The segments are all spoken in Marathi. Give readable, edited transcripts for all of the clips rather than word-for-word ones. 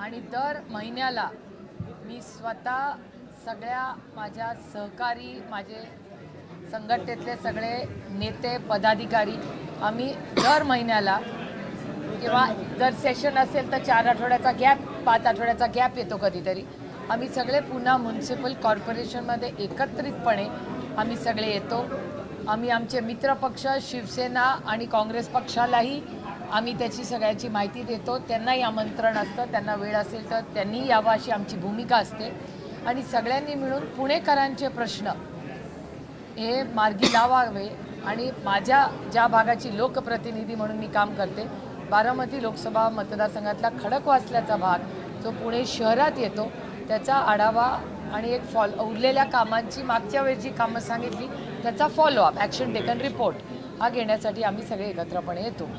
आणि दर महिन्याला मी स्वतः सगळ्या माझ्या सहकारी, माझे संघटनेतले सगळे नेते पदाधिकारी आम्ही दर महिन्याला किंवा जर सेशन असेल तर 4 आठवड्याचा गॅप, 5 आठवड्याचा गॅप येतो कधीतरी, आम्ही सगळे पुन्हा म्युन्सिपल कॉर्पोरेशनमध्ये एकत्रितपणे आम्ही सगळे येतो. आम्ही आमचे मित्रपक्ष शिवसेना आणि काँग्रेस पक्षालाही आम्ही त्याची सगळ्याची माहिती देतो. त्यांनाही आमंत्रण असतं, त्यांना वेळ असेल तर त्यांनी यावं अशी आमची भूमिका असते. आणि सगळ्यांनी मिळून पुणेकरांचे प्रश्न हे मार्गी लावावे. आणि माझ्या ज्या भागाची लोकप्रतिनिधी म्हणून मी काम करते, बारामती लोकसभा मतदारसंघातला खडकवासल्याचा भाग जो पुणे शहरात येतो, त्याचा आढावा आणि एक उरलेल्या कामांची मागच्या वेळची कामं सांगितली त्याचा फॉलोअप, ॲक्शन टेकन रिपोर्ट हा घेण्यासाठी आम्ही सगळे एकत्रपणे येतो.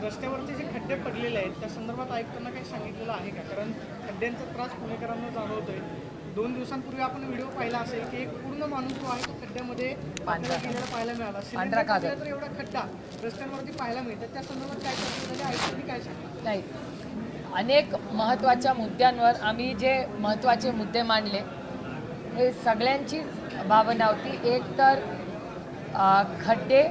रस्त्यावरती जे खड्डे पडलेले आहेत त्या संदर्भात आयुक्तांना काही सांगितलेलं आहे का? कारण खड्ड्यांचा त्रास पुणेकरांना जाणवतोय. 2 दिवसांपूर्वी आपण व्हिडिओ पाहिला असेल की एक पूर्ण माणूस जो आहे तो खड्ड्यामध्ये गेलेला पाहायला मिळाला. तर एवढा खड्डा रस्त्यांवरती पाहायला मिळतात, त्या संदर्भात काय चर्चा झाली, आयुक्तांनी काय सांगितलं? नाही, अनेक महत्त्वाच्या मुद्द्यांवर आम्ही जे महत्त्वाचे मुद्दे मांडले हे सगळ्यांची भावना होती. एक तर खड्डे,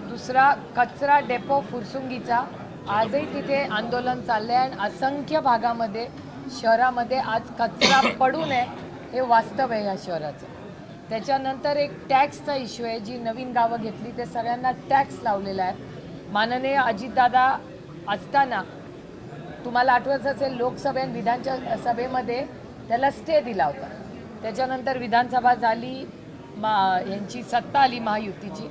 दुसरा कचरा डेपो फुरसुंगीचा, आजही तिथे आंदोलन चाललं आहे आणि असंख्य भागामध्ये शहरामध्ये आज कचरा पडू नये हे वास्तव आहे ह्या शहराचं. त्याच्यानंतर एक टॅक्सचा इश्यू आहे, जी नवीन गावं घेतली ते सगळ्यांना टॅक्स लावलेला आहे. माननीय अजितदादा असताना तुम्हाला आठवत असेल लोकसभेत विधानच्या सभेमध्ये त्याला स्टे दिला होता. त्याच्यानंतर विधानसभा झाली, यांची सत्ता आली महायुतीची,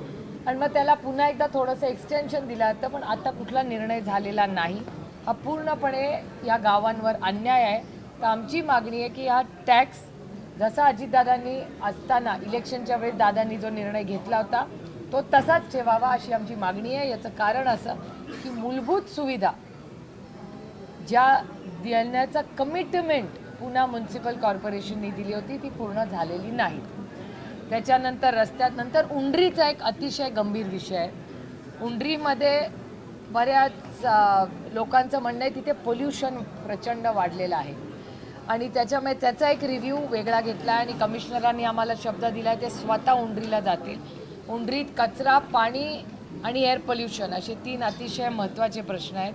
आणि मग त्याला पुन्हा एकदा थोडंसं एक्सटेन्शन दिलं होतं, पण आता कुठला निर्णय झालेला नाही. हा पूर्णपणे या गावांवर अन्याय आहे. तर आमची मागणी आहे की हा टॅक्स जसा अजितदादांनी असताना इलेक्शनच्या वेळेस दादांनी जो निर्णय घेतला होता तो तसाच ठेवावा अशी आमची मागणी आहे. याचं कारण असं की मूलभूत सुविधा ज्या देण्याचं कमिटमेंट पुन्हा म्युन्सिपल कॉर्पोरेशनने दिली होती ती पूर्ण झालेली नाही. त्याच्यानंतर रस्त्यानंतर उंडरीचा एक अतिशय गंभीर विषय आहे. उंडरीमध्ये बऱ्याच लोकांचं म्हणणं आहे तिथे पोल्युशन प्रचंड वाढलेलं आहे आणि त्याच्यामुळे त्याचा एक रिव्ह्यू वेगळा घेतला आहे आणि कमिशनरांनी आम्हाला शब्द दिला आहे ते स्वतः उंडरीला जातील. उंडरीत कचरा, पाणी आणि एअर पोल्युशन असे 3 अतिशय महत्त्वाचे प्रश्न आहेत.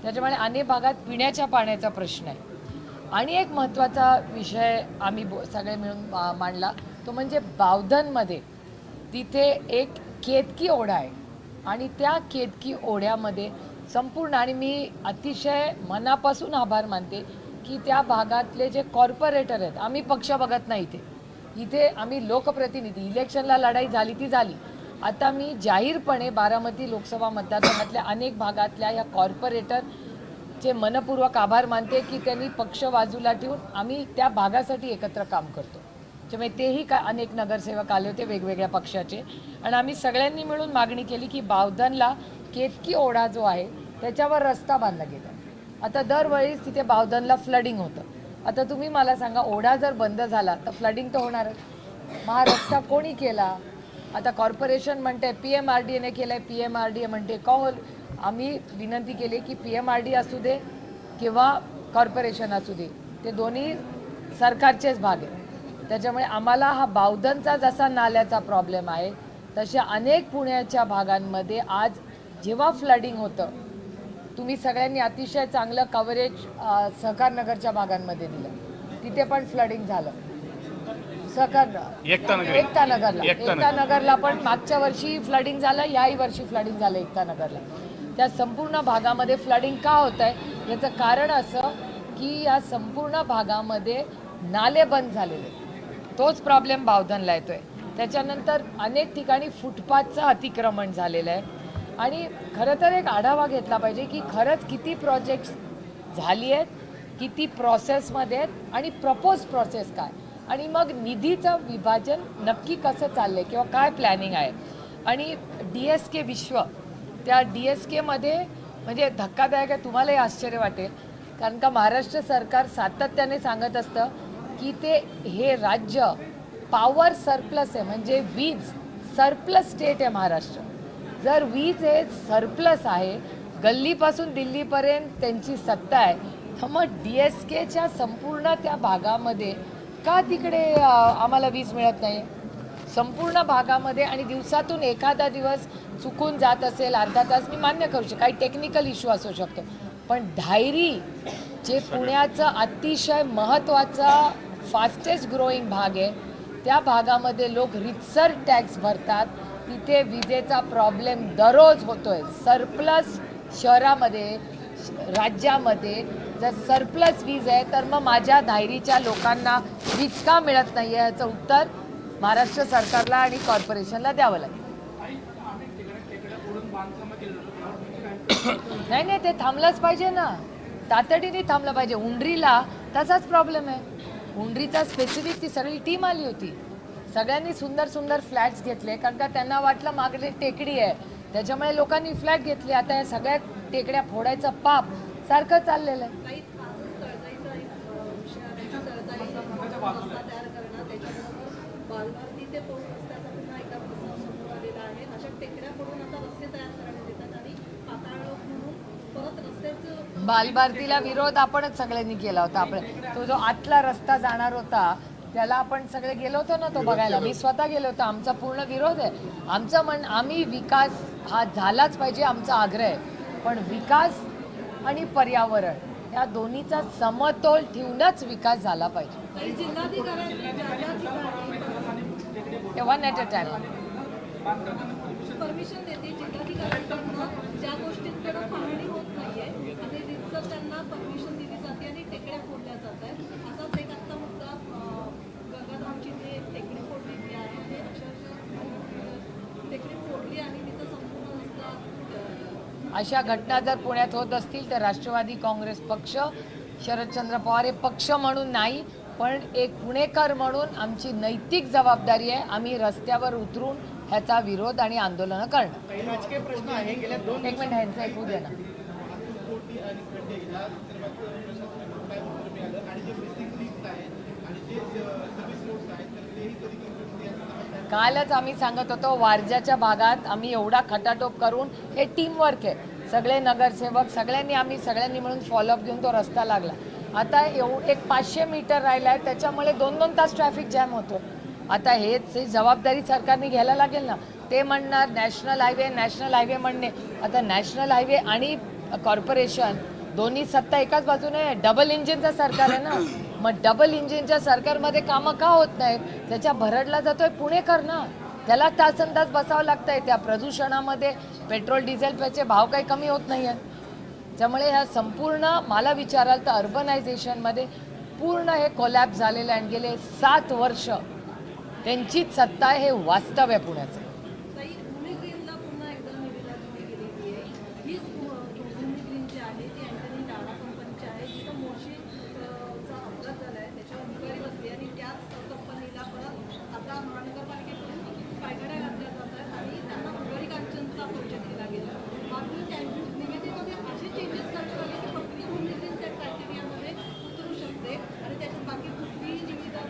त्याच्यामुळे अनेक भागात पिण्याच्या पाण्याचा प्रश्न आहे. आणि एक महत्त्वाचा विषय आम्ही सगळे मिळून मांडला तो म्हणजे बावधनमध्ये तिथे एक केतकी ओढा आहे आणि त्या केतकी ओढ्यामध्ये संपूर्ण, आणि मी अतिशय मनापासून आभार मानते की त्या भागातले जे कॉर्पोरेटर आहेत, आम्ही पक्ष बघत नाही इथे आम्ही लोकप्रतिनिधी, इलेक्शनला लढाई झाली ती झाली. आता मी जाहीरपणे बारामती लोकसभा मतदारसंघातल्या अनेक भागातल्या या कॉर्पोरेटरचे मनपूर्वक आभार मानते की त्यांनी पक्ष बाजूला ठेवून आम्ही त्या भागासाठी एकत्र काम करतो. त्यामुळे तेही अनेक नगरसेवक आले होते वेगवेगळ्या पक्षाचे आणि आम्ही सगळ्यांनी मिळून मागणी केली की बावधनला केतकी ओढा जो आहे त्याच्यावर रस्ता बांधला गेला. आता दरवेळीच तिथे बावधनला फ्लडिंग होतं. आता तुम्ही मला सांगा, ओढा जर बंद झाला तर फ्लडिंग तर होणारच. हा रस्ता कोणी केला? आता कॉर्पोरेशन म्हणते PMRDAने केलं आहे, PMRDA म्हणते आम्ही विनंती केली की PMRDA असू दे किंवा कॉर्पोरेशन असू दे, ते दोन्ही सरकारचेच भाग आहे. त्याच्यामुळे आम्हाला हा बावधनचा जसा नाल्याचा प्रॉब्लेम आहे तशा अनेक पुण्याच्या भागांमध्ये आज जेव्हा फ्लडिंग होतं, तुम्ही सगळ्यांनी अतिशय चांगलं कव्हरेज सहकारनगरच्या भागांमध्ये दिलं, तिथे पण फ्लडिंग झालं. एकता नगरला पण मागच्या वर्षी फ्लडिंग झालं, याही वर्षी फ्लडिंग झालं एकता नगरला. त्या संपूर्ण भागामध्ये फ्लडिंग का होत आहे याचं कारण असं की या संपूर्ण भागामध्ये नाले बंद झालेले, तोच प्रॉब्लेम बावधनला येतोय. त्याच्यानंतर अनेक ठिकाणी फुटपाथचं अतिक्रमण झालेलं आहे आणि खरं तर एक आढावा घेतला पाहिजे की खरंच किती प्रोजेक्ट्स झाली आहेत, किती प्रोसेसमध्ये आहेत आणि प्रपोज प्रोसेस काय, आणि मग निधीचं विभाजन नक्की कसं चाललं आहे किंवा काय प्लॅनिंग आहे. आणि DSK विश्व, त्या DSKमध्ये म्हणजे धक्कादायक आहे, तुम्हालाही आश्चर्य वाटेल, कारण का महाराष्ट्र सरकार सातत्याने सांगत असतं की हे राज्य पॉवर सरप्लस आहे, म्हणजे वीज सरप्लस स्टेट आहे महाराष्ट्र. जर वीज हे सरप्लस आहे, गल्लीपासून दिल्लीपर्यंत त्यांची सत्ता आहे, मग DSKच्या संपूर्ण त्या भागामध्ये का तिकडे आम्हाला वीज मिळत नाही? संपूर्ण भागामध्ये आणि दिवसातून एखादा दिवस चुकून जात असेल अर्धा तास, मी मान्य करू शकतो, काही टेक्निकल इश्यू असू शकतो, पण धायरी जे पुण्याचं अतिशय महत्त्वाचा फास्टेस्ट ग्रोईंग भाग आहे, त्या भागामध्ये लोक रितसर टॅक्स भरतात, तिथे विजेचा प्रॉब्लेम दररोज होतोय. सरप्लस शहरामध्ये राज्यामध्ये जर सरप्लस वीज आहे तर मग माझ्या धायरीच्या लोकांना वीज का मिळत नाही आहे याचं उत्तर महाराष्ट्र सरकारला आणि कॉर्पोरेशनला द्यावं लागेल. नाही ते थांबलंच पाहिजे ना, तातडीने थांबलं पाहिजे. उंडरीला तसाच प्रॉब्लेम आहे. उंडरीचा स्पेसिफिक ती सगळी टीम आली होती, सगळ्यांनी सुंदर सुंदर फ्लॅट्स घेतले कारण का त्यांना वाटलं मागे टेकडी आहे, त्याच्यामुळे लोकांनी फ्लॅट घेतले. आता या सगळ्या टेकड्या फोडायचं पाप सारखं चाललेलं आहे. बालभारतीला विरोध आपणच सगळ्यांनी केला होता. तो जो आतला रस्ता जाणार होता त्याला आपण सगळे गेलो होतो ना तो बघायला, मी स्वतः गेलो होतो. आमचा पूर्ण विरोध आहे. आमचं आम्ही विकास हा झालाच पाहिजे, आमचा आग्रह आहे, पण विकास आणि पर्यावरण या दोन्हीचा समतोल ठेवूनच विकास झाला पाहिजे. One at a time. Permission देते जिल्हाधिकाऱ्यांकडून ज्या गोष्टींकडे पाहणी होत नाहीये आणि रितसर त्यांना परमिशन दिली जाते आणि टेकड्या फोडल्या जात आहेत. असाच एक आत्ता मुद्दा गंगाधामची जे टेकडी फोडलेली आहे ते अक्षरशः टेकडी फोडली आणि तिथं संपूर्ण रस्ता. अशा घटना जर पुण्यात होत असतील तर राष्ट्रवादी काँग्रेस पक्ष, शरदचंद्र पवार हे पक्ष म्हणून नाही पण एक पुणेकर म्हणून आमची नैतिक जबाबदारी आहे. आम्ही रस्त्यावर उतरून ह्याचा विरोध आणि आंदोलनं करणं. काही राजकीय प्रश्न आहे गेल्या 2 एक मिनिट ह्यांचं ऐकू दे ना. कालच आम्ही सांगत होतो वारजाच्या भागात आम्ही एवढा खटाटोप करून, हे टीमवर्क आहे, सगळे नगरसेवक सगळ्यांनी मिळून फॉलोअप घेऊन तो रस्ता लागला. आता एक 500 मीटर राहिला आहे, त्याच्यामुळे 2-2 तास ट्रॅफिक जॅम होतो. आता हेच जबाबदारी सरकारने घ्यायला लागेल ना. ते म्हणणार नॅशनल हायवे म्हणणे. आता नॅशनल हायवे आणि कॉर्पोरेशन दोन्ही सत्ता एकाच बाजूने, डबल इंजिनचं सरकार आहे ना. मग डबल इंजिनच्या सरकारमध्ये कामं का होत नाहीत? त्याच्या भरडला जातोय पुणेकर ना, त्याला तासंतास बसावं लागतंय. त्या प्रदूषणामध्ये पेट्रोल डिझेलचे भाव काही कमी होत नाही आहेत. त्यामुळे ह्या संपूर्ण मला विचाराल तर अर्बनायझेशनमध्ये पूर्ण हे कोलॅप्स झालेलं आहे आणि गेले 7 वर्ष त्यांचीच सत्ता आहे, हे वास्तव आहे पुण्याचं. पुणे ग्रीनला पुन्हा एकदा निवेदन केलेली आहे. हीच पुणे ग्रीन जी आहे ती अँटनी टाटा कंपनीची आहे, जिथं मोशीचा अपघात झाला आहे, त्याच्यावर भिकारी बसली आणि त्याच कंपनीला परत आता महानगरपालिकेकडून पायघड्या घातल्या जात आहेत आणि त्यांना भिकारी कांचनचा प्रोजेक्ट दिला गेला. मागणी निवेदनामध्ये असे चेंजेस करण्यात आले की फक्त पुणे ग्रीन त्या क्रायटेरियामध्ये उतरू शकते आणि त्याच्यात बाकी कुठलीही निविदा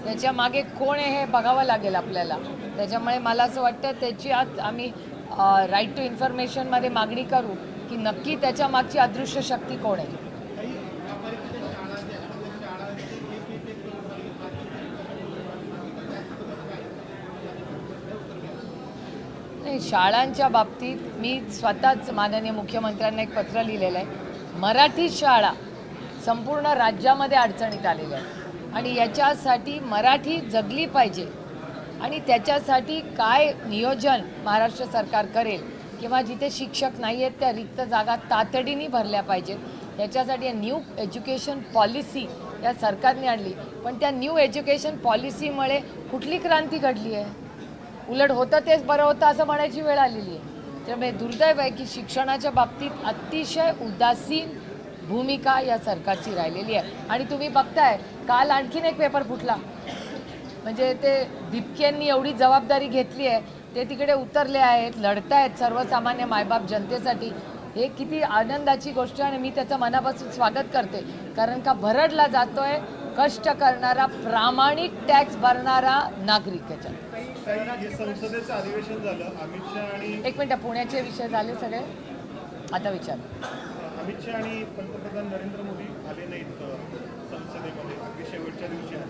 त्याच्या मागे कोण आहे हे बघावं लागेल आपल्याला. त्याच्यामुळे मला असं वाटतं त्याची आज आम्ही राईट टू इन्फॉर्मेशनमध्ये मागणी करू की नक्की त्याच्या मागची अदृश्य शक्ती कोण आहे. नाही, शाळांच्या बाबतीत मी स्वतःच माननीय मुख्यमंत्र्यांना एक पत्र लिहिलेलं आहे. मराठी शाळा संपूर्ण राज्यामध्ये अडचणीत आलेल्या आहेत आणि याच्यासाठी मराठी जगली पाहिजे आणि त्याच्यासाठी काय नियोजन महाराष्ट्र सरकार करेल किंवा जिथे शिक्षक नाही आहेत त्या रिक्त जागा तातडीने भरल्या पाहिजेत याच्यासाठी न्यू एज्युकेशन पॉलिसी या सरकारने आणली. पण त्या न्यू एज्युकेशन पॉलिसीमुळे कुठली क्रांती घडली आहे? उलट होतं तेच बरं होतं असं म्हणायची वेळ आलेली आहे. त्यामुळे दुर्दैव आहे की शिक्षणाच्या बाबतीत अतिशय उदासीन भूमिका या सरकारची राहिलेली आहे. आणि तुम्ही बघताय काल आणखीन एक पेपर फुटला, म्हणजे ते दिपकेंनी एवढी जबाबदारी घेतली आहे, ते तिकडे उतरले आहेत, लढतायत सर्वसामान्य मायबाप जनतेसाठी. हे किती आनंदाची गोष्ट आहे आणि मी त्याचं मनापासून स्वागत करते. कारण का भरडला जातोय कष्ट करणारा, प्रामाणिक टॅक्स भरणारा नागरिक. याच्यात संसदेचं अधिवेशन झालं, अमित शहा आणि एक मिनिट, पुण्याचे विषय झाले सगळे, आता विचार. अमित शहा आणि पंतप्रधान नरेंद्र मोदी आजच्या दिवशी आहे?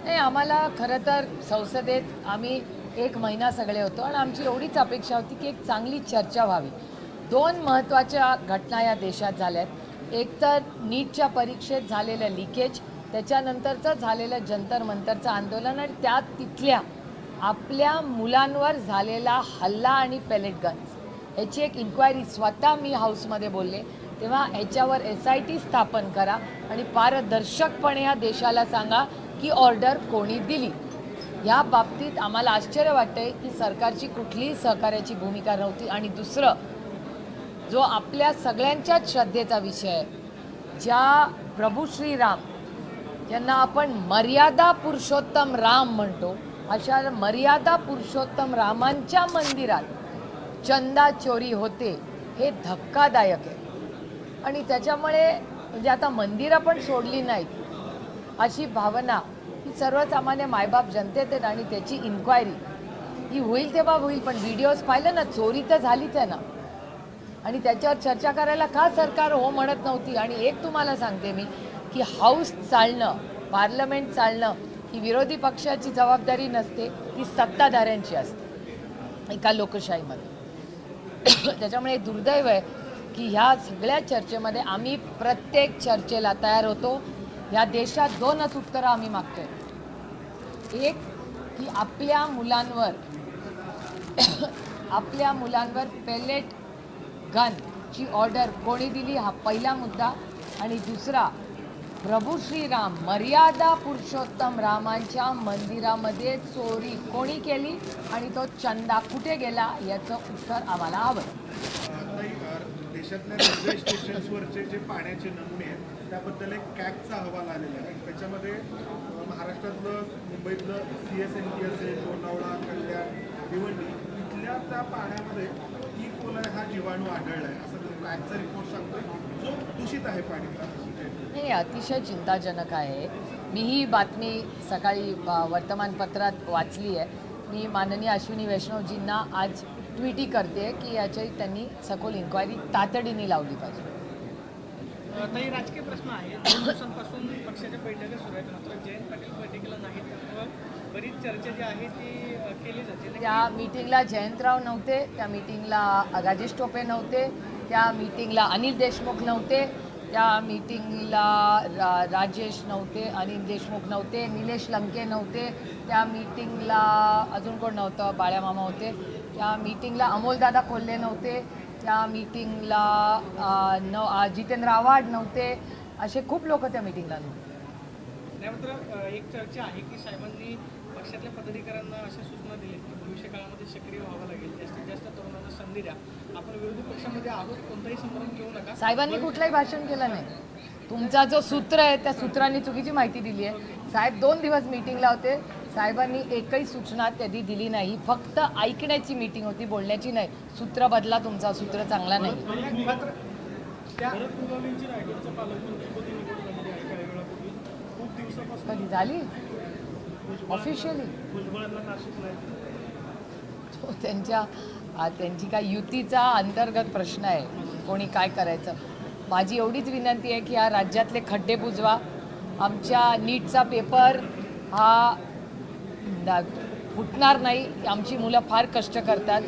नाही, आम्हाला खरं तर संसदेत आम्ही 1 महिना सगळे होतो आणि आमची एवढीच अपेक्षा होती की एक चांगली चर्चा व्हावी. 2 महत्त्वाच्या घटना या देशात झाल्यात. एक तर नीटच्या परीक्षेत झालेलं लिकेज, त्याच्यानंतरचं झालेलं जंतर मंतरचं आंदोलन आणि त्यात तिथल्या आपल्या मुलांवर झालेला हल्ला आणि पेलेट गन्स याची एक इन्क्वायरी स्वतः मी हाऊसमध्ये बोलले. तेव्हा याच्यावर SIT स्थापन करा आणि पारदर्शकपणे या देशाला सांगा की ऑर्डर कोणी दिली. या बाबतीत आम्हाला आश्चर्य वाटतंय की सरकारची कुठलीही सहकार्याची भूमिका नव्हती. आणि दुसरं, जो आपल्या सगळ्यांच्याच श्रद्धेचा विषय आहे, ज्या प्रभू श्रीराम ज्यांना आपण मर्यादा पुरुषोत्तम राम म्हणतो, अशा मर्यादा पुरुषोत्तम रामांच्या मंदिरात चंदा चोरी होते, हे धक्कादायक आहे. आणि त्याच्यामुळे म्हणजे आता मंदिरं पण सोडली नाहीत अशी भावना ही सर्वसामान्य मायबाप जनतेत आहेत. आणि त्याची इन्क्वायरी ही होईल तेव्हा होईल, पण व्हिडिओज पाहिलं ना, चोरी तर झालीच आहे ना. आणि त्याच्यावर चर्चा करायला का सरकार हो म्हणत नव्हती. आणि एक तुम्हाला सांगते मी की हाऊस चालणं, पार्लमेंट चालणं ही विरोधी पक्षाची जबाबदारी नसते, ती सत्ताधाऱ्यांची असते एका लोकशाहीमध्ये. त्याच्यामुळे दुर्दैव आहे की ह्या सगळ्या चर्चेमध्ये आम्ही प्रत्येक चर्चेला तयार होतो. या देशात 2च उत्तरं आम्ही मागतोय. एक की आपल्या मुलांवर पेलेट गनची ऑर्डर कोणी दिली, हा पहिला मुद्दा. आणि दुसरा, प्रभू श्रीराम मर्यादा पुरुषोत्तम रामांच्या मंदिरामध्ये चोरी कोणी केली आणि तो चंदा कुठे गेला, याचं उत्तर आम्हाला हवं. देशातल्या रेल्वे स्टेशन्सवरचे जे पाण्याचे नमुने आहेत त्याबद्दल एक कॅगचा अहवाल आलेला आहे. त्याच्यामध्ये महाराष्ट्रातलं, मुंबईतलं CSMT असेल, लोणावळा, कल्याण, भिवंडी इथल्या त्या पाण्यामध्ये ई कोलाई हा जीवाणू आढळला आहे, असं तो कॅगचा रिपोर्ट सांगतोय, जो दूषित आहे पाणी. हे अतिशय चिंताजनक आहे. मी ही बातमी सकाळी वर्तमानपत्रात वाचली आहे. मी माननीय अश्विनी वैष्णवजींना आज ट्विटही करते की याची त्यांनी सखोल इन्क्वायरी तातडीने लावली पाहिजे. काही राजकीय प्रश्न आहे. 2 दिवसांपासून पक्षाच्या बैठका सुरू आहेत, मात्र जयंत पाटील बैठकीला नाहीत, त्यामुळं बरीच चर्चा जी आहे ती केली जाते. त्या मीटिंगला जयंतराव नव्हते, त्या मीटिंगला राजेश टोपे नव्हते, त्या मीटिंगला अनिल देशमुख नव्हते, त्या मीटिंगला राजेश नव्हते, अनिल देशमुख नव्हते, निलेश लंके नव्हते, त्या मीटिंगला अजून कोण नव्हतं, बाळ्यामामा होते, त्या मीटिंगला अमोलदादा कोल्हे नव्हते, त्या मीटिंगला जितेंद्र आव्हाड नव्हते. असे खूप लोक त्या मीटिंगला नव्हते. त्यानंतर एक चर्चा आहे की साहेबांनी पक्षातल्या पदाधिकाऱ्यांना अशा सूचना दिल्या की भविष्य काळामध्ये सक्रिय व्हावं लागेल, जास्तीत जास्त तरुणांना संधी द्या, आपण विरोधी पक्षामध्ये आहोत, कोणताही संभ्रम घेऊ नका. साहेबांनी कुठलंही भाषण केलं नाही. तुमचा जो सूत्र आहे त्या सूत्रांनी चुकीची माहिती दिली आहे. साहेब 2 दिवस मीटिंगला होते, साहेबांनी एकही सूचना कधी दिली नाही. फक्त ऐकण्याची मीटिंग होती, बोलण्याची नाही. सूत्र बदला, तुमचा सूत्र चांगला नाही. मात्र त्या कधी झाली ऑफिशियली? त्यांची काय युतीचा अंतर्गत प्रश्न आहे, कोणी काय करायचं. माझी एवढीच विनंती आहे की या राज्यातले खड्डे बुजवा. आमच्या नीटचा पेपर हा फुटणार नाही. आमची मुलं फार कष्ट करतात.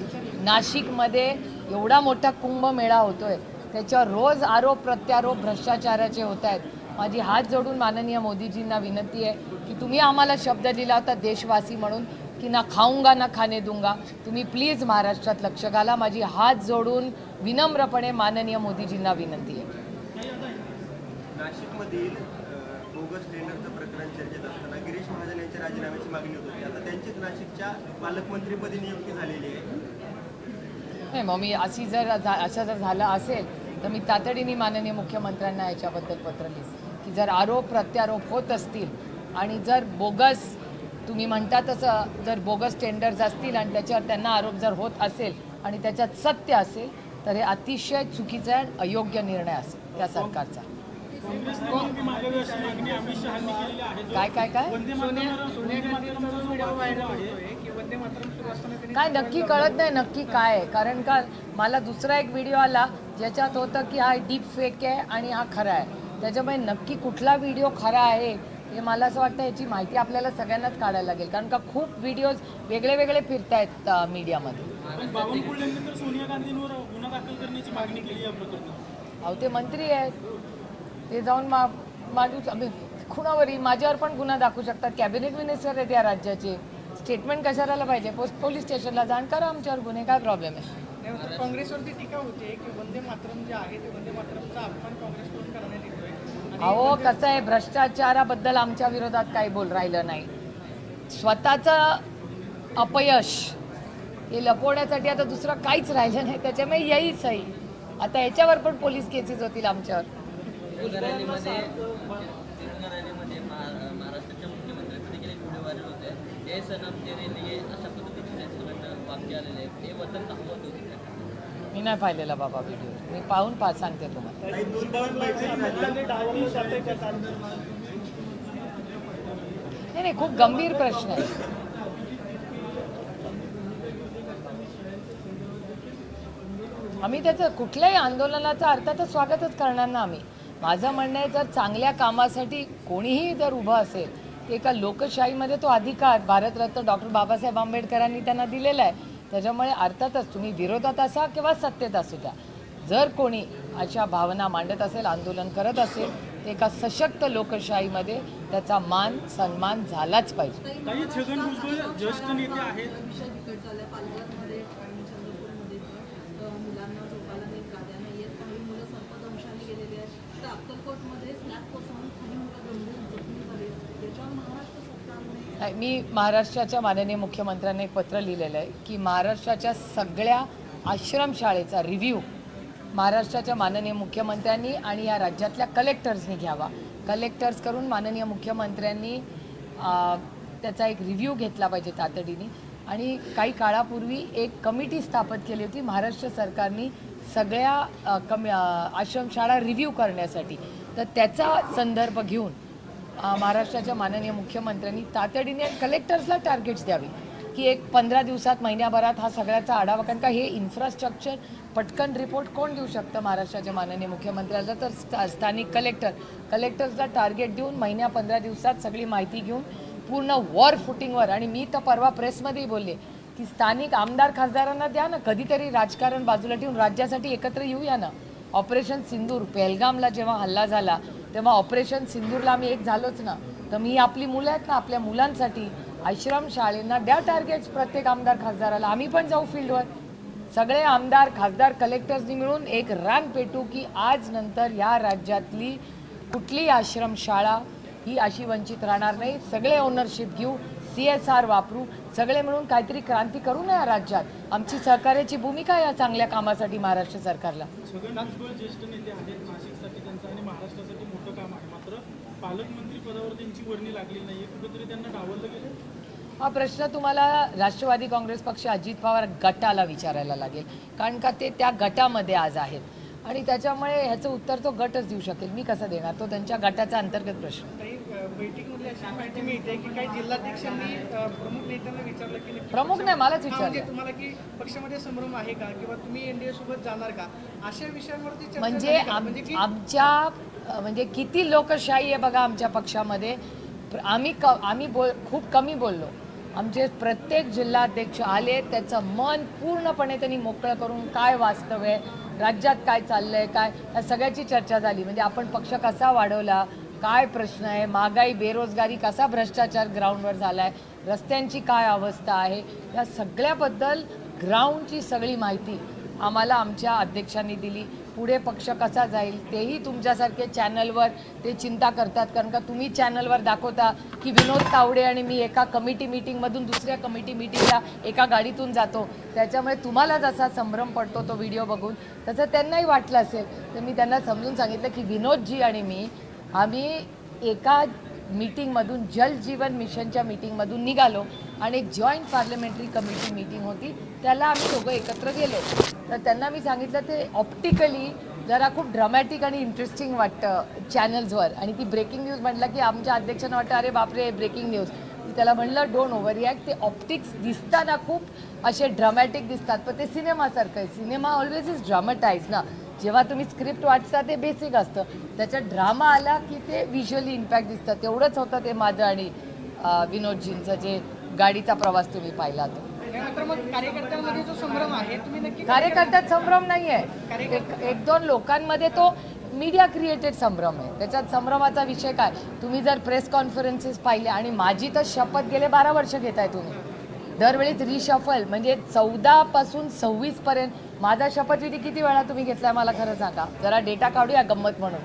नाशिकमध्ये एवढा मोठा कुंभमेळा होतोय, त्याच्यावर रोज आरोप प्रत्यारोप भ्रष्टाचाराचे होत आहेत. माझी हात जोडून माननीय मोदीजींना विनंती आहे की तुम्ही आम्हाला शब्द दिला होता देशवासी म्हणून की ना खाऊंगा ना खाणे दूंगा, तुम्ही प्लीज महाराष्ट्रात लक्ष घाला. माझी हात जोडून विनम्रपणे माननीय मोदीजींना विनंती आहे. नाशिकमधील बोगस टेंडरचं प्रकरण चर्चेत असताना गिरीश महाजन यांच्या राजीनाम्याची मागणी होत होती. आता त्यांचीच नाशिकच्या पालकमंत्रीपदी नियुक्ती झालेली आहे. नाही, मग मी असं जर झालं असेल तर मी तातडीने माननीय मुख्यमंत्र्यांना याच्याबद्दल पत्र लिहिलं की जर आरोप प्रत्यारोप होत असतील आणि जर बोगस, तुम्ही म्हणता तसं, जर बोगस टेंडर्स असतील आणि त्याच्यावर त्यांना आरोप जर होत असेल आणि त्याच्यात सत्य असेल तर हे अतिशय चुकीचा आणि अयोग्य निर्णय असेल त्या सरकारचा. काय काय काय काय नक्की कळत नाही नक्की काय आहे. कारण का मला दुसरा एक व्हिडिओ आला ज्याच्यात होतं की हा डीप फेक आहे आणि हा खरा आहे. त्याच्यामुळे नक्की कुठला व्हिडिओ खरा आहे हे मला असं वाटतं याची माहिती आपल्याला सगळ्यांनाच काढायला लागेल, कारण का खूप व्हिडिओज वेगळे वेगळे फिरत आहेत मीडियामध्ये. पण बावनकुळे यांनी तर सोनिया गांधींवर गुन्हा दाखल करण्याची मागणी केली या प्रकरणी. अहो ते मंत्री आहेत, ते जाऊन मागू खुणावरही माझ्यावर पण गुन्हा दाखवू शकतात. कॅबिनेट मिनिस्टर आहेत या राज्याचे, स्टेटमेंट कशाला पाहिजे? पोलीस स्टेशनला जाण करा आमच्यावर गुन्हे, काय प्रॉब्लेम आहे? त्यानंतर काँग्रेसवरती टीका होते की वंदे मातरम जे आहे ते वंदे मातरमचा अपमान काँग्रेसकडून करण्यात येतोय. अहो कसं आहे, भ्रष्टाचाराबद्दल आमच्या विरोधात काही बोल राहिलं नाही. स्वतःचं अपयश हे लपवण्यासाठी आता दुसरं काहीच राहिलं नाही, त्याच्यामुळे यही सही. आता याच्यावर पण पोलीस केसेस होतील आमच्यावर. महाराष्ट्राच्या मुख्यमंत्र्यांचे देखील एक व्हिडिओ व्हायरल होते. हे सनम तेरे लिए अशा पद्धतीचे त्यांच्याकडनं वाक्य आलेले आहेत. ते वतन दाखवत होते. मी नाही पाहिलेला बाबा व्हिडिओ, मी पाहून सांगते तुम्हाला. काही 2 दिवस बैठक झाली. नाही, खूप गंभीर प्रश्न आहे. आम्ही त्याचं कुठल्याही आंदोलनाचा अर्थाचं स्वागतच करणार ना आम्ही. माझं म्हणणं आहे, जर चांगल्या कामासाठी कोणीही जर उभं असेल, ते एका लोकशाहीमध्ये तो अधिकार भारतरत्न डॉक्टर बाबासाहेब आंबेडकरांनी त्यांना दिलेला आहे. त्याच्यामुळे अर्थातच तुम्ही विरोधात असा किंवा सत्तेत असू द्या, जर कोणी अशा भावना मांडत असेल, आंदोलन करत असेल, ते एका सशक्त लोकशाहीमध्ये त्याचा मान सन्मान झालाच पाहिजे. काही छगन भुजबळ ज्येष्ठ नेते आहेत. विषय बिकट झालाय पालघरमध्ये आणि चंद्रपूरमध्ये मुलांना झोपायला नाही, गाड्या नाही आहेत, काही मुलं सर्पदंशाने गेलेली आहेत. तर अक्कलकोटमध्ये स्लॅब कोसळून काही मुलं गंभीर जखमी झाले. त्याच्यावर महाराष्ट्र सरकारने नाही, मी महाराष्ट्राच्या माननीय मुख्यमंत्र्यांना एक पत्र लिहिलेलं आहे की महाराष्ट्राच्या सगळ्या आश्रमशाळेचा रिव्ह्यू महाराष्ट्राच्या माननीय मुख्यमंत्र्यांनी आणि या राज्यातल्या कलेक्टर्सनी घ्यावा. कलेक्टर्स करून माननीय मुख्यमंत्र्यांनी त्याचा एक रिव्ह्यू घेतला पाहिजे तातडीने. आणि काही काळापूर्वी एक कमिटी स्थापित केली होती महाराष्ट्र सरकारनी सगळ्या आश्रमशाळा रिव्ह्यू करण्यासाठी. तर त्याचा संदर्भ घेऊन महाराष्ट्राच्या माननीय मुख्यमंत्र्यांनी तातडीने कलेक्टर्सला टार्गेट्स द्यावी की एक 15 दिवसात महिन्याभरात हा सगळ्याचा आढावा. कारण का हे इन्फ्रास्ट्रक्चर पटकन रिपोर्ट कोण देऊ शकतं महाराष्ट्राच्या माननीय मुख्यमंत्र्याला? तर स्थानिक कलेक्टर्सला टार्गेट देऊन महिन्या 15 दिवसात सगळी माहिती घेऊन पूर्ण वॉर फुटिंगवर. आणि मी तर परवा प्रेसमध्येही बोलले की स्थानिक आमदार खासदारांना द्या ना, कधीतरी राजकारण बाजूला ठेवून राज्यासाठी एकत्र येऊया ना. ऑपरेशन सिंदूर, पेहलगामला जेव्हा हल्ला झाला तेव्हा ऑपरेशन सिंदूरला आम्ही एक झालोच ना. तर मी आपली मुलं आहेत ना, आपल्या मुलांसाठी आश्रमशाळेंना द्या टार्गेट्स प्रत्येक आमदार खासदाराला. आम्ही पण जाऊ फील्डवर, सगळे आमदार खासदार कलेक्टर्सनी मिळून एक रान पेटू की आज नंतर या राज्यातली कुठली आश्रमशाळा ही अशी वंचित राहणार नाही. सगळे ओनरशिप घेऊ, CSR वापरू, सगळे मिळून काहीतरी क्रांती करू ना या राज्यात. आमची सहकार्याची भूमिका आहे या चांगल्या कामासाठी महाराष्ट्र सरकारला. छगन भुजबळ ज्येष्ठ नेते आहेत. नाशिकसाठी त्यांचं आणि महाराष्ट्रासाठी मोठं काम आहे. मात्र पालकमंत्री पदावर त्यांची वर्णी लागली नाही. कुठेतरी त्यांना डावललं गेलं. हा प्रश्न तुम्हाला राष्ट्रवादी काँग्रेस पक्ष अजित पवार गटाला विचारायला लागेल, कारण का ते त्या गटामध्ये आज आहेत आणि त्याच्यामुळे ह्याचं उत्तर तो गटच देऊ शकेल. मी कसं देणार? तो त्यांच्या गटाचा अंतर्गत प्रश्न. काही बैठकीमध्ये अशी माहिती मिळते की काही जिल्हाध्यक्षांनी प्रमुख नेत्यांना विचारलं की नक्की प्रमुख नाही, मलाच म्हणजे विचारलं. तुम्हाला की पक्षामध्ये संभ्रम आहे का किंवा तुम्ही NDA सोबत जाणार का, अशा विषयांवरती चर्चा म्हणजे झाली का? म्हणजे की आमच्या म्हणजे किती लोकशाही आहे बघा आमच्या पक्षामध्ये. आम्ही खूप कमी बोललो. आमचे प्रत्येक जिल्हाध्यक्ष आले, त्याचं मन पूर्णपणे त्यांनी मोकळं करून काय वास्तव आहे, राज्यात काय चाललं आहे, काय या सगळ्याची चर्चा झाली. म्हणजे आपण पक्ष कसा वाढवला, काय प्रश्न आहे, महागाई, बेरोजगारी, कसा भ्रष्टाचार ग्राउंडवर झाला आहे, रस्त्यांची काय अवस्था आहे, या सगळ्याबद्दल ग्राउंडची सगळी माहिती आम्हाला आमच्या अध्यक्षांनी दिली. पुढे पक्ष कसा जाईल तेही तुमच्यासारखे चॅनलवर ते चिंता करतात, कारण का तुम्ही चॅनलवर दाखवता की विनोद तावडे आणि मी एका कमिटी मीटिंगमधून दुसऱ्या कमिटी मीटिंगला एका गाडीतून जातो. त्याच्यामुळे तुम्हाला जसा संभ्रम पडतो तो व्हिडिओ बघून, तसं त्यांनाही वाटलं असेल. तर मी त्यांना समजून सांगितलं की विनोदजी आणि मी आम्ही एका मीटिंगमधून जल जीवन मिशनच्या मीटिंगमधून निघालो आणि एक जॉईंट पार्लमेंटरी कमिटी मीटिंग होती, त्याला आम्ही दोघं एकत्र गेलो. तर त्यांना मी सांगितलं ते ऑप्टिकली जरा खूप ड्रामॅटिक आणि इंटरेस्टिंग वाटतं चॅनल्सवर. आणि ती ब्रेकिंग न्यूज म्हटलं की आमच्या अध्यक्षांना वाटतं अरे बापरे ब्रेकिंग न्यूज. त्याला म्हणलं डोंट ओव्हर रिॲक्ट. ते ऑप्टिक्स दिसताना खूप असे ड्रामॅटिक दिसतात, पण ते सिनेमासारखं आहे. सिनेमा ऑलवेज इज ड्रामॅटाईज ना. जेव्हा तुम्ही स्क्रिप्ट वाचता ते बेसिक असतं, त्याच्यात ड्रामा आला की ते व्हिज्युअली इम्पॅक्ट दिसतं. तेवढंच होतं ते माझं आणि विनोदजींचं जे गाडीचा प्रवास तुम्ही पाहिला तो. मात्र मग कार्यकर्त्यांमध्ये जो संभ्रम आहे तुम्ही नक्की कार्यकर्त्यात संभ्रम नाही आहे, एक दोन लोकांमध्ये तो मीडिया क्रिएटेड संभ्रम आहे. त्याच्यात संभ्रमाचा विषय काय, तुम्ही जर प्रेस कॉन्फरन्सेस पाहिले आणि माझी तर शपथ गेले 12 वर्ष घेताय तुम्ही, दरवेळीच रिशफल म्हणजे 14 पासून 26 पर्यंत माझा शपथविधी किती वेळा तुम्ही घेतलाय मला खरं सांगा. जरा डेटा काढूया गंमत म्हणून.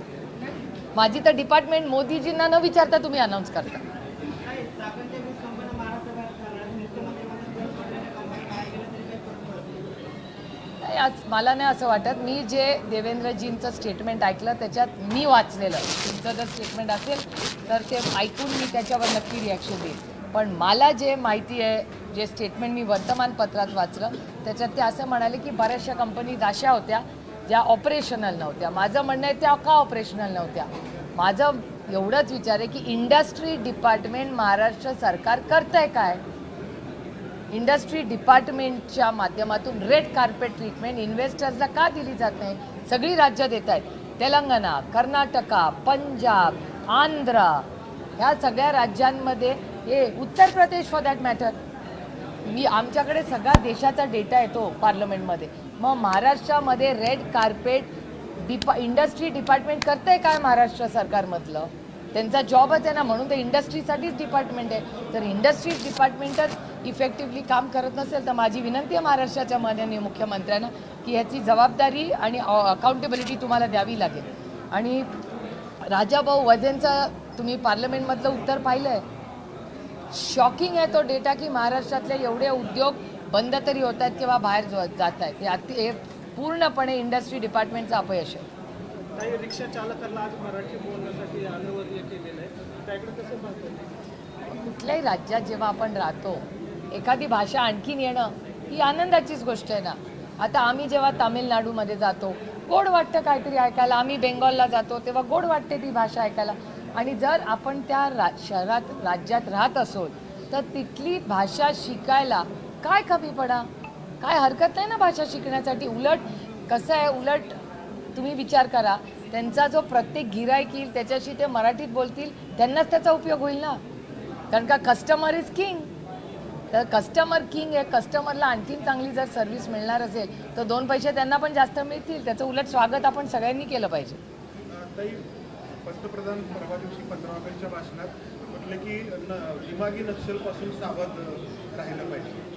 माझी तर डिपार्टमेंट मोदीजींना न विचारता तुम्ही अनाऊन्स करता. नाही, आज मला नाही असं वाटत. मी जे देवेंद्रजींचं स्टेटमेंट ऐकलं त्याच्यात मी वाचलेलं, तुमचं जर स्टेटमेंट असेल तर ते ऐकून मी त्याच्यावर नक्की रिॲक्शन देईन. पण मला जे माहिती आहे, जे स्टेटमेंट मी वर्तमानपत्रात वाचलं त्याच्यात ते असं म्हणाले की बऱ्याचशा कंपनीज अशा होत्या ज्या ऑपरेशनल नव्हत्या. माझं म्हणणं आहे त्या का ऑपरेशनल नव्हत्या. माझं एवढंच विचार आहे की इंडस्ट्री डिपार्टमेंट महाराष्ट्र सरकार करतंय काय. इंडस्ट्री डिपार्टमेंटच्या माध्यमातून रेड कार्पेट ट्रीटमेंट इन्व्हेस्टर्सला का दिली जात नाही. सगळी राज्य देत आहेत, तेलंगणा, कर्नाटका, पंजाब, आंध्र, ह्या सगळ्या राज्यांमध्ये, हे Uttar Pradesh for that matter. आमच्याकडे सगळा देशाचा डेटा येतो पार्लमेंटमध्ये. मग महाराष्ट्रामध्ये रेड कार्पेट इंडस्ट्री डिपार्टमेंट करतंय काय महाराष्ट्र सरकारमधलं. त्यांचा जॉबच आहे ना, म्हणून ते इंडस्ट्रीसाठीच डिपार्टमेंट आहे. तर इंडस्ट्री डिपार्टमेंटच इफेक्टिव्हली काम करत नसेल तर माझी विनंती आहे महाराष्ट्राच्या माननीय मुख्यमंत्र्यांना की ह्याची जबाबदारी आणि अकाउंटेबिलिटी तुम्हाला द्यावी लागेल. आणि राजाभाऊ वझेंचं तुम्ही पार्लमेंटमधलं उत्तर पाहिलं आहे, शॉकिंग आहे तो डेटा की महाराष्ट्रातले एवढे उद्योग बंद तरी होत आहेत किंवा बाहेर जात आहेत. हे पूर्णपणे इंडस्ट्री डिपार्टमेंटचं अपयश आहे. काही रिक्षा चालकांना आज मराठी बोलण्यासाठी अनिवार्य केलेलं आहे, त्याकडे कसं पाहतो. कुठल्याही राज्यात जेव्हा आपण राहतो एखादी भाषा आणखीन येणं ही आनंदाचीच गोष्ट आहे ना. आता आम्ही जेव्हा तामिळनाडूमध्ये जातो गोड वाटतं काहीतरी ऐकायला, आम्ही बेंगॉलला जातो तेव्हा गोड वाटते ती भाषा ऐकायला. आणि जर आपण त्या शहरात राज्यात राहत असो तर तिथली भाषा शिकायला काय कमीपणा, काय हरकत नाही ना भाषा शिकण्यासाठी. उलट कसं आहे, उलट तुम्ही विचार करा, त्यांचा जो प्रत्येक गिराईक येईल त्याच्याशी ते मराठीत बोलतील, त्यांनाच त्याचा उपयोग होईल ना. कारण का कस्टमर इज किंग. तर कस्टमर किंग आहे. कस्टमरला आणखीन चांगली जर सर्व्हिस मिळणार असेल तर 2 पैसे त्यांना पण जास्त मिळतील. त्याचं उलट स्वागत आपण सगळ्यांनी केलं पाहिजे. ताई, पंतप्रधान परवा दिवशी 15 ऑगस्टच्या भाषणात म्हटलं की दिमागी नक्षलपासून सावध राहिलं पाहिजे.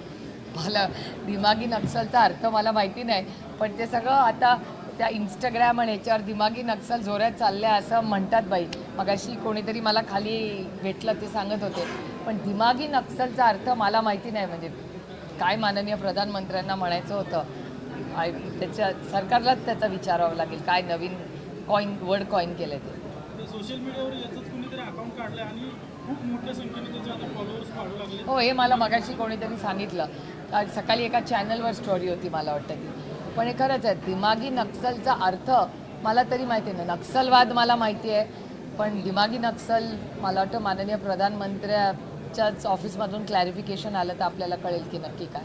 मला दिमागी नक्षलचा अर्थ मला माहिती नाही, पण ते सगळं आता त्या इंस्टाग्राम आणि याच्यावर दिमागी नक्षल जोरात चालले असं म्हणतात बाई. मगाशी कोणीतरी मला खाली भेटलं ते सांगत होते, पण दिमागी नक्षलचा अर्थ मला माहिती नाही. म्हणजे काय माननीय प्रधानमंत्र्यांना म्हणायचं होतं, त्याच्या सरकारलाच त्याचा विचारावं लागेल काय नवीन वर्ड कॉइन केलं ते. सोशल मीडियावर याचंच कोणीतरी अकाउंट काढलं आणि खूप मोठ्या संख्येने त्याचे आता फॉलोअर्स वाढू लागले. हो, हे मला मगाशी कोणीतरी सांगितलं. सकाळी एका चॅनलवर स्टोरी होती मला वाटतं ती. पण हे खरंच आहे, दिमागी नक्षलचा अर्थ मला तरी माहिती नाही. नक्षलवाद मला माहिती आहे, पण दिमागी नक्षल मला वाटतं माननीय प्रधानमंत्र्याच्याच ऑफिसमधून क्लॅरिफिकेशन आलं तर आपल्याला कळेल की नक्की काय.